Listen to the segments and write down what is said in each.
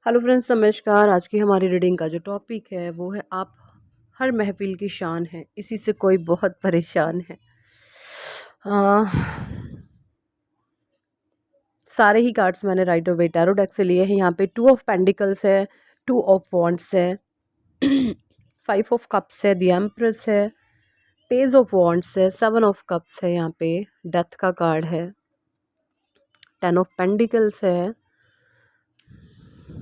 Hello friends, नमस्कार। आज की हमारी रीडिंग का जो टॉपिक है वो है आप हर महफिल की शान है, इसी से कोई बहुत परेशान है। आ, सारे ही कार्ड्स मैंने राइटर वे टैरो डेक से लिए हैं। यहाँ पे 2 ऑफ पेंडिकल्स है, 2 ऑफ वॉन्ड्स है, 5 ऑफ कप्स है, द एम्प्रेस है, पेज ऑफ वॉन्ड्स है, 7 ऑफ कप्स है, यहाँ पे डेथ का कार्ड है, 10 ऑफ पेंडिकल्स है,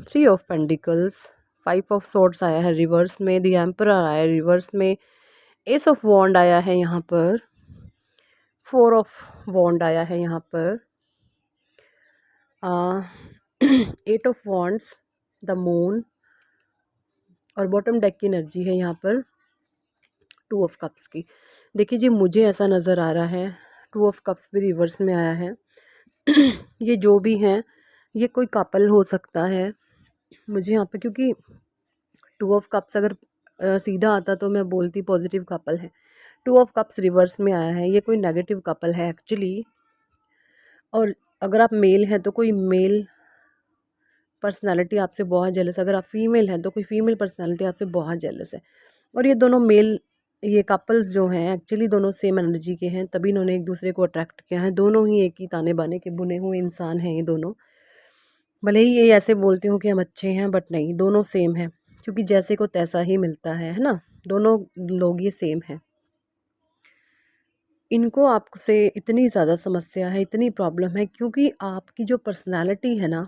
3 ऑफ पेंडिकल्स, 5 ऑफ सोर्ड्स आया है रिवर्स में, द एम्परर आया है रिवर्स में, एस ऑफ वॉन्ड आया है यहाँ पर, 4 ऑफ वॉन्ड आया है यहाँ पर, 8 ऑफ वॉन्ड्स, द मून, और बॉटम डेक की एनर्जी है यहाँ पर 2 ऑफ कप्स की। देखिए जी, मुझे ऐसा नज़र आ रहा है 2 ऑफ कप्स भी रिवर्स में आया है। ये जो भी हैं, ये कोई कपल हो सकता है मुझे यहाँ पे, क्योंकि 2 ऑफ कप्स अगर सीधा आता तो मैं बोलती पॉजिटिव कपल है। 2 ऑफ कप्स रिवर्स में आया है, ये कोई नेगेटिव कपल है एक्चुअली। और अगर आप मेल हैं तो कोई मेल पर्सनालिटी आपसे बहुत जेलस है, अगर आप फीमेल हैं तो कोई फीमेल पर्सनालिटी आपसे बहुत जेलस है। और ये दोनों मेल, ये कपल्स जो हैं एक्चुअली दोनों सेम एनर्जी के हैं, तभी इन्होंने एक दूसरे को अट्रैक्ट किया है। दोनों ही एक ही ताने बाने के बुने हुए इंसान हैं ये दोनों। भले ही ये ऐसे बोलते हो कि हम अच्छे हैं, बट नहीं, दोनों सेम हैं, क्योंकि जैसे को तैसा ही मिलता है ना। दोनों लोग ये सेम हैं। इनको आपसे इतनी ज़्यादा समस्या है, इतनी प्रॉब्लम है, क्योंकि आपकी जो पर्सनालिटी है ना,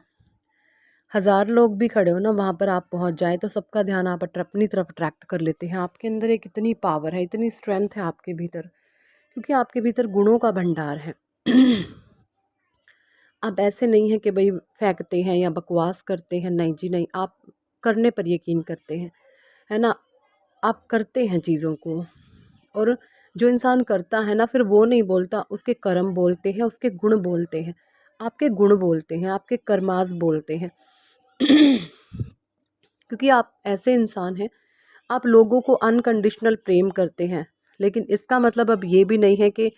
1000 लोग भी खड़े हो ना वहाँ पर आप पहुँच जाएं तो सबका ध्यान आप अपनी तरफ अट्रैक्ट कर लेते हैं। आपके अंदर एक इतनी पावर है, इतनी स्ट्रेंथ है आपके भीतर, क्योंकि आपके भीतर गुणों का भंडार है। आप ऐसे नहीं हैं कि भाई फेंकते हैं या बकवास करते हैं, नहीं जी नहीं, आप करने पर यकीन करते हैं, है ना। आप करते हैं चीज़ों को, और जो इंसान करता है ना, फिर वो नहीं बोलता, उसके कर्म बोलते हैं, उसके गुण बोलते हैं, आपके गुण बोलते हैं, आपके कर्मास बोलते हैं। क्योंकि आप ऐसे इंसान हैं, आप लोगों को अनकंडीशनल प्रेम करते हैं, लेकिन इसका मतलब अब ये भी नहीं है कि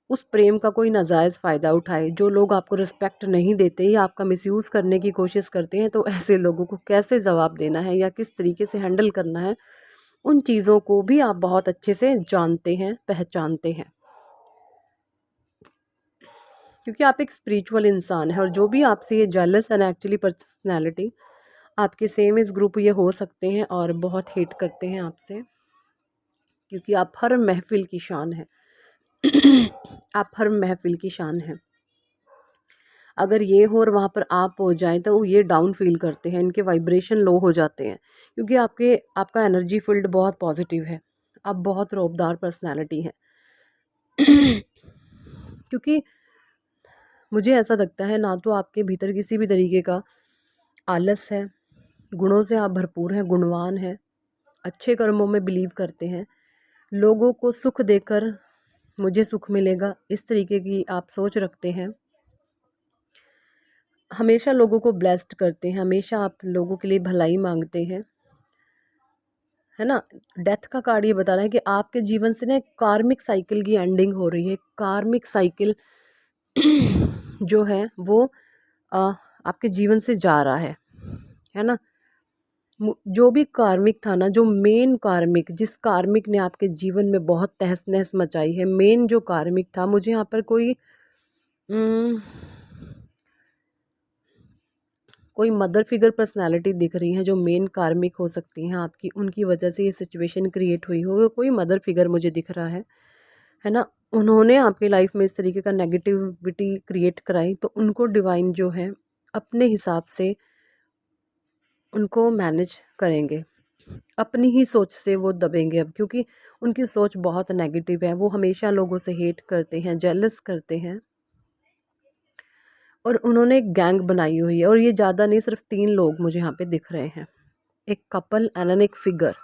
उस प्रेम का कोई नाजायज़ फ़ायदा उठाए। जो लोग आपको रिस्पेक्ट नहीं देते या आपका मिसयूज़ करने की कोशिश करते हैं, तो ऐसे लोगों को कैसे जवाब देना है या किस तरीके से हैंडल करना है, उन चीज़ों को भी आप बहुत अच्छे से जानते हैं, पहचानते हैं, क्योंकि आप एक स्पिरिचुअल इंसान हैं। और जो भी आपसे ये जेलस है ना, एक्चुअली पर्सनैलिटी आपके सेम इस ग्रुप ये हो सकते हैं और बहुत हेट करते हैं आपसे, क्योंकि आप हर महफिल की शान है। आप हर महफिल की शान हैं। अगर ये हो और वहाँ पर आप हो जाएं तो ये डाउन फील करते हैं, इनके वाइब्रेशन लो हो जाते हैं, क्योंकि आपका एनर्जी फील्ड बहुत पॉजिटिव है। आप बहुत रौबदार पर्सनालिटी हैं। क्योंकि मुझे ऐसा लगता है, ना तो आपके भीतर किसी भी तरीके का आलस है, गुणों से आप भरपूर हैं, गुणवान हैं, अच्छे कर्मों में बिलीव करते हैं, लोगों को सुख देकर मुझे सुख मिलेगा, इस तरीके की आप सोच रखते हैं, हमेशा लोगों को ब्लेस्ड करते हैं, हमेशा आप लोगों के लिए भलाई मांगते हैं, है ना। डेथ का कार्ड ये बता रहा है कि आपके जीवन से ना एक कार्मिक साइकिल की एंडिंग हो रही है। कार्मिक साइकिल जो है वो आपके जीवन से जा रहा है ना। जो भी कार्मिक था ना, जो मेन कार्मिक, जिस कार्मिक ने आपके जीवन में बहुत तहस नहस मचाई है, मेन जो कार्मिक था, मुझे यहाँ पर कोई मदर फिगर पर्सनालिटी दिख रही है जो मेन कार्मिक हो सकती हैं आपकी, उनकी वजह से ये सिचुएशन क्रिएट हुई हो। कोई मदर फिगर मुझे दिख रहा है ना। उन्होंने आपकी लाइफ में इस तरीके का नेगेटिविटी क्रिएट कराई, तो उनको डिवाइन जो है अपने हिसाब से उनको मैनेज करेंगे, अपनी ही सोच से वो दबेंगे अब, क्योंकि उनकी सोच बहुत नेगेटिव है। वो हमेशा लोगों से हेट करते हैं, जेलस करते हैं, और उन्होंने एक गैंग बनाई हुई है। और ये ज़्यादा नहीं, सिर्फ 3 लोग मुझे यहाँ पे दिख रहे हैं, एक कपल एंड एक फिगर।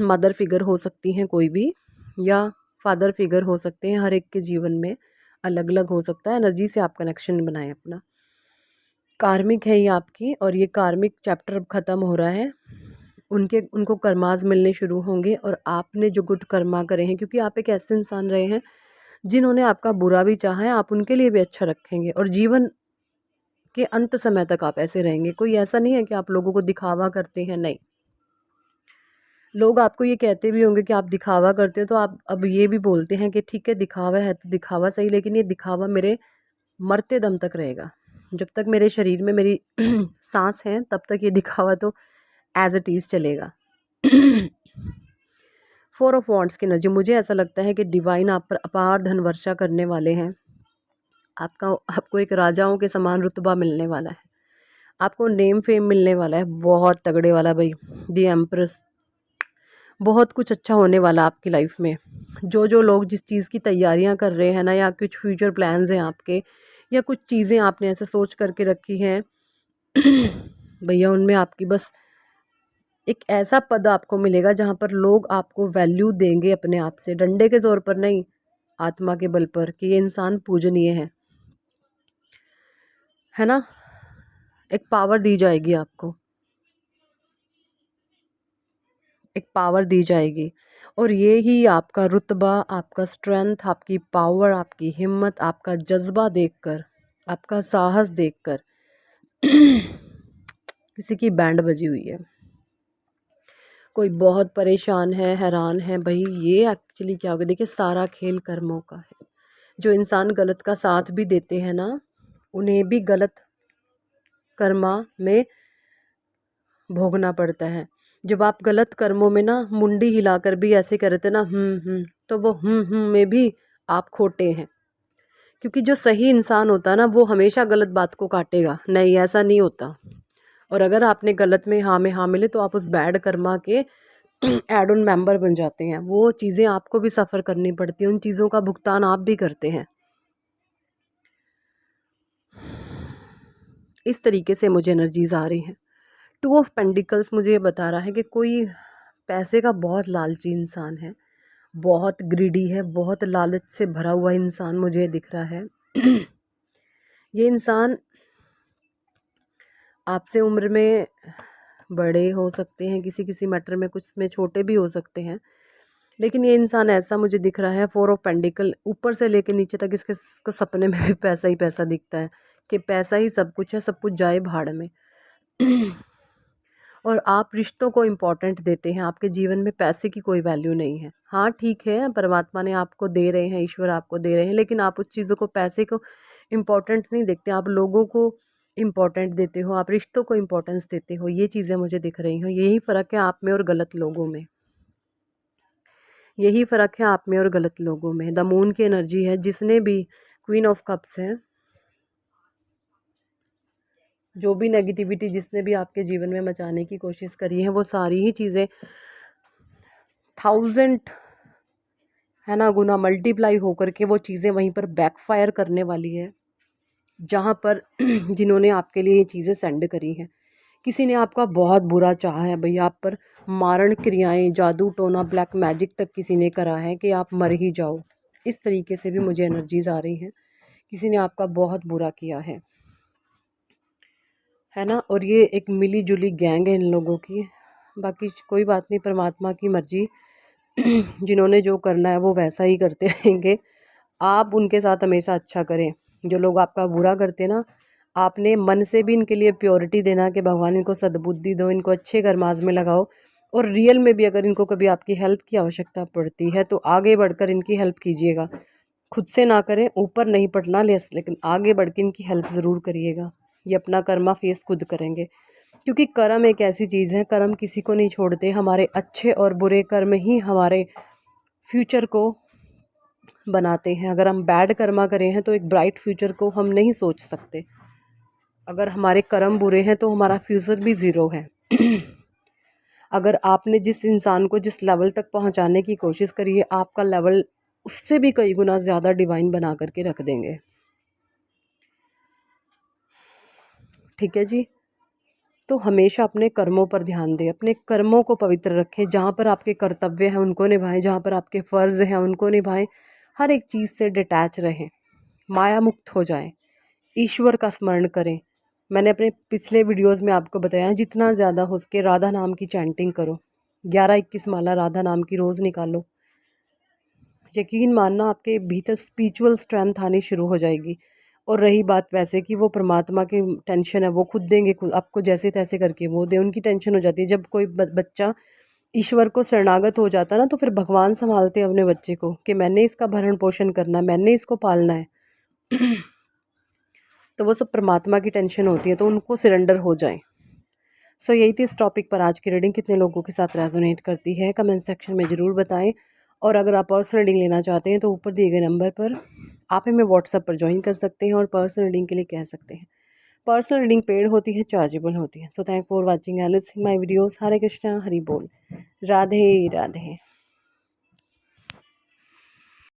मदर फिगर हो सकती हैं कोई भी, या फादर फिगर हो सकते हैं। हर एक के जीवन में अलग अलग हो सकता है। एनर्जी से आप कनेक्शन बनाएं अपना। कार्मिक है ये आपकी, और ये कार्मिक चैप्टर अब ख़त्म हो रहा है। उनको कर्माज मिलने शुरू होंगे, और आपने जो गुड कर्मा करे हैं, क्योंकि आप एक ऐसे इंसान रहे हैं जिन्होंने आपका बुरा भी चाहा है, आप उनके लिए भी अच्छा रखेंगे। और जीवन कि अंत समय तक आप ऐसे रहेंगे। कोई ऐसा नहीं है कि आप लोगों को दिखावा करते हैं, नहीं। लोग आपको ये कहते भी होंगे कि आप दिखावा करते हो, तो आप अब ये भी बोलते हैं कि ठीक है दिखावा है तो दिखावा सही, लेकिन ये दिखावा मेरे मरते दम तक रहेगा। जब तक मेरे शरीर में मेरी सांस है तब तक ये दिखावा तो एज इट इज़ चलेगा। 4 ऑफ वॉन्ड्स की एनर्जी, मुझे ऐसा लगता है कि डिवाइन आप पर अपार धन वर्षा करने वाले हैं। आपको एक राजाओं के समान रुतबा मिलने वाला है, आपको नेम फेम मिलने वाला है, बहुत तगड़े वाला भाई। दी एम्प्रेस, बहुत कुछ अच्छा होने वाला आपकी लाइफ में। जो लोग जिस चीज़ की तैयारियां कर रहे हैं ना, या कुछ फ्यूचर प्लान्स हैं आपके, या कुछ चीज़ें आपने ऐसे सोच करके रखी हैं भैया, उनमें आपकी बस एक ऐसा पद आपको मिलेगा जहाँ पर लोग आपको वैल्यू देंगे अपने आप से, डंडे के ज़ोर पर नहीं, आत्मा के बल पर, कि ये इंसान पूजनीय है ना। एक पावर दी जाएगी आपको, एक पावर दी जाएगी, और ये ही आपका रुतबा, आपका स्ट्रेंथ, आपकी पावर, आपकी हिम्मत, आपका जज्बा देखकर, आपका साहस देखकर किसी की बैंड बजी हुई है। कोई बहुत परेशान है, हैरान है, भाई ये एक्चुअली क्या होगा। देखिए सारा खेल कर्मों का है। जो इंसान गलत का साथ भी देते हैं ना, उन्हें भी गलत कर्मा में भोगना पड़ता है। जब आप गलत कर्मों में ना मुंडी हिलाकर भी ऐसे करते ना तो वो में भी आप खोटे हैं। क्योंकि जो सही इंसान होता है ना, वो हमेशा गलत बात को काटेगा, नहीं ऐसा नहीं होता। और अगर आपने गलत में हाँ मिले तो आप उस बैड कर्मा के एड ऑन मेंबर बन जाते हैं। वो चीज़ें आपको भी सफ़र करनी पड़ती हैं, उन चीज़ों का भुगतान आप भी करते हैं। इस तरीके से मुझे एनर्जीज आ रही हैं। 2 ऑफ पेंटिकल्स मुझे ये बता रहा है कि कोई पैसे का बहुत लालची इंसान है, बहुत ग्रीडी है, बहुत लालच से भरा हुआ इंसान मुझे दिख रहा है। ये इंसान आपसे उम्र में बड़े हो सकते हैं, किसी किसी मैटर में कुछ में छोटे भी हो सकते हैं, लेकिन ये इंसान ऐसा मुझे दिख रहा है, 4 ऑफ पेंटिकल ऊपर से लेकर नीचे तक इसको सपने में भी पैसा ही पैसा दिखता है, कि पैसा ही सब कुछ है, सब कुछ जाए भाड़ में। और आप रिश्तों को इम्पोर्टेंट देते हैं, आपके जीवन में पैसे की कोई वैल्यू नहीं है। हाँ ठीक है, परमात्मा ने आपको दे रहे हैं, ईश्वर आपको दे रहे हैं, लेकिन आप उस चीज़ों को, पैसे को इम्पोर्टेंट नहीं देखते, आप लोगों को इम्पोर्टेंट देते हो, आप रिश्तों को इम्पोर्टेंस देते हो। ये चीज़ें मुझे दिख रही हैं, यही फ़र्क है आप में और गलत लोगों में, यही फ़र्क है आप में और गलत लोगों में। द मून की एनर्जी है, जिसने भी क्वीन ऑफ कप्स है, जो भी नेगेटिविटी जिसने भी आपके जीवन में मचाने की कोशिश करी है, वो सारी ही चीज़ें 1000 है ना गुना मल्टीप्लाई होकर के वो चीज़ें वहीं पर बैकफायर करने वाली है, जहाँ पर जिन्होंने आपके लिए ये चीज़ें सेंड करी हैं। किसी ने आपका बहुत बुरा चाहा है भैया, आप पर मारण क्रियाएं, जादू टोना, ब्लैक मैजिक तक किसी ने करा है कि आप मर ही जाओ। इस तरीके से भी मुझे एनर्जीज आ रही हैं, किसी ने आपका बहुत बुरा किया है ना। और ये एक मिली जुली गैंग है इन लोगों की। बाकी कोई बात नहीं, परमात्मा की मर्जी, जिन्होंने जो करना है वो वैसा ही करते रहेंगे। आप उनके साथ हमेशा अच्छा करें। जो लोग आपका बुरा करते हैं ना, आपने मन से भी इनके लिए प्योरिटी देना कि भगवान इनको सद्बुद्धि दो, इनको अच्छे कर्माज में लगाओ। और रियल में भी अगर इनको कभी आपकी हेल्प की आवश्यकता पड़ती है तो आगे बढ़कर इनकी हेल्प कीजिएगा। खुद से ना करें, ऊपर नहीं पड़ना लेकिन आगे बढ़ के इनकी हेल्प ज़रूर करिएगा। ये अपना कर्मा फेस खुद करेंगे, क्योंकि कर्म एक ऐसी चीज़ है, कर्म किसी को नहीं छोड़ते। हमारे अच्छे और बुरे कर्म ही हमारे फ्यूचर को बनाते हैं। अगर हम बैड कर्मा करें हैं तो एक ब्राइट फ्यूचर को हम नहीं सोच सकते। अगर हमारे कर्म बुरे हैं तो हमारा फ्यूचर भी ज़ीरो है। अगर आपने जिस इंसान को जिस लेवल तक पहुंचाने की कोशिश करी है, आपका लेवल उससे भी कई गुना ज़्यादा डिवाइन बना करके रख देंगे। ठीक है जी। तो हमेशा अपने कर्मों पर ध्यान दें, अपने कर्मों को पवित्र रखें। जहाँ पर आपके कर्तव्य हैं उनको निभाएं, जहाँ पर आपके फ़र्ज़ हैं उनको निभाएं। हर एक चीज़ से डिटैच रहें, माया मुक्त हो जाएं, ईश्वर का स्मरण करें। मैंने अपने पिछले वीडियोस में आपको बताया, जितना ज़्यादा हो सके राधा नाम की चैंटिंग करो, 11-21 माला राधा नाम की रोज़ निकालो। यकीन मानना, आपके भीतर स्पिरिचुअल स्ट्रेंथ आनी शुरू हो जाएगी और रही बात वैसे कि वो परमात्मा की टेंशन है वो खुद देंगे, खुद आपको जैसे तैसे करके वो दे, उनकी टेंशन हो जाती है। जब कोई बच्चा ईश्वर को शरणागत हो जाता ना, तो फिर भगवान संभालते हैं अपने बच्चे को कि मैंने इसका भरण पोषण करना है, मैंने इसको पालना है। तो वो सब परमात्मा की टेंशन होती है, तो उनको सरेंडर हो जाए। सो यही थी इस टॉपिक पर आज की रीडिंग। कितने लोगों के साथ रेजोनेट करती है कमेंट सेक्शन में ज़रूर बताएं। और अगर आप पर्सनल रीडिंग लेना चाहते हैं तो ऊपर दिए गए नंबर पर आप हमें व्हाट्सएप पर ज्वाइन कर सकते हैं और पर्सनल रीडिंग के लिए कह सकते हैं। पर्सनल रीडिंग पेड होती है, चार्जेबल होती है। So thank for watching and listening my videos. Hare Krishna, Hari बोल, राधे राधे।